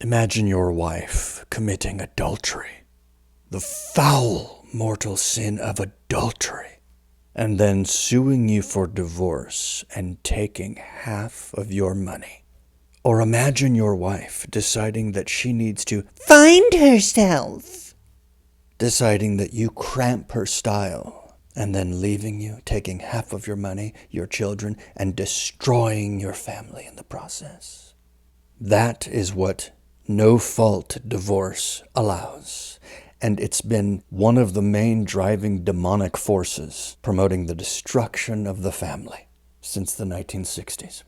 Imagine your wife committing adultery, the foul mortal sin of adultery, and then suing you for divorce and taking half of your money. Or imagine your wife deciding that she needs to find herself, deciding that you cramp her style, and then leaving you, taking half of your money, your children, and destroying your family in the process. That is what no-fault divorce allows. And it's been one of the main driving demonic forces promoting the destruction of the family since the 1960s.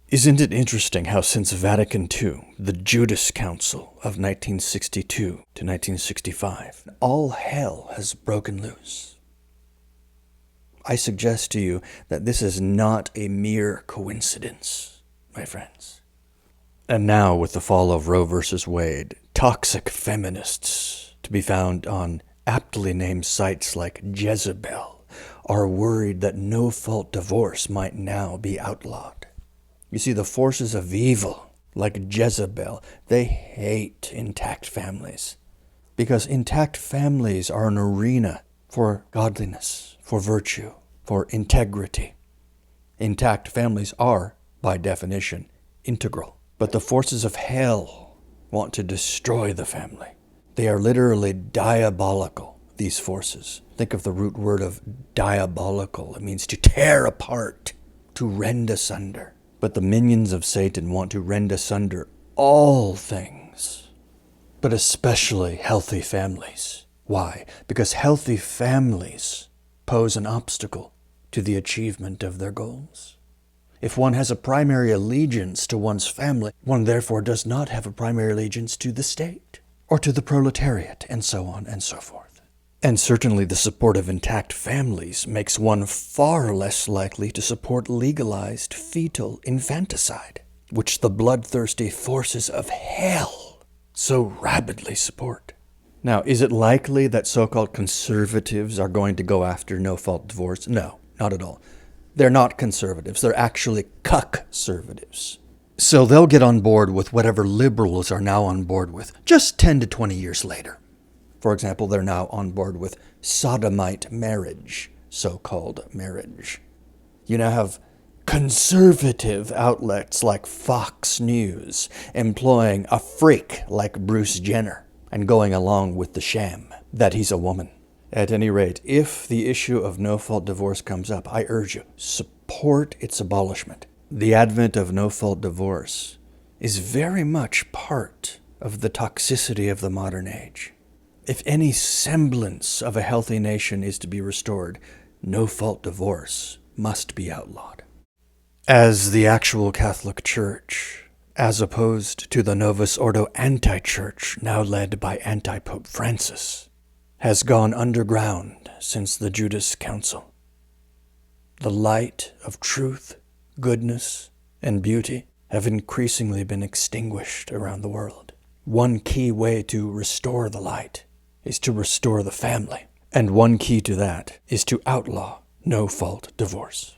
Isn't it interesting how since Vatican II, the Judas Council of 1962 to 1965, all hell has broken loose? I suggest to you that this is not a mere coincidence, my friends. And now, with the fall of Roe v. Wade, toxic feminists, to be found on aptly named sites like Jezebel, are worried that no-fault divorce might now be outlawed. You see, the forces of evil, like Jezebel, they hate intact families, because intact families are an arena for godliness, for virtue, for integrity. Intact families are, by definition, integral. But the forces of hell want to destroy the family. They are literally diabolical, these forces. Think of the root word of diabolical. It means to tear apart, to rend asunder. But the minions of Satan want to rend asunder all things, but especially healthy families. Why? Because healthy families pose an obstacle to the achievement of their goals. If one has a primary allegiance to one's family, one therefore does not have a primary allegiance to the state, or to the proletariat, and so on and so forth. And certainly the support of intact families makes one far less likely to support legalized fetal infanticide, which the bloodthirsty forces of hell so rabidly support. Now, is it likely that so-called conservatives are going to go after no-fault divorce? No, not at all. They're not conservatives. They're actually cuck-servatives. So they'll get on board with whatever liberals are now on board with, just 10 to 20 years later. For example, they're now on board with sodomite marriage, so-called marriage. You now have conservative outlets like Fox News employing a freak like Bruce Jenner and going along with the sham that he's a woman. At any rate, if the issue of no-fault divorce comes up, I urge you, support its abolishment. The advent of no-fault divorce is very much part of the toxicity of the modern age. If any semblance of a healthy nation is to be restored, no-fault divorce must be outlawed. As the actual Catholic Church, as opposed to the Novus Ordo anti-church now led by anti-Pope Francis, has gone underground since the Judas Council. The light of truth, goodness, and beauty have increasingly been extinguished around the world. One key way to restore the light is to restore the family, and one key to that is to outlaw no-fault divorce.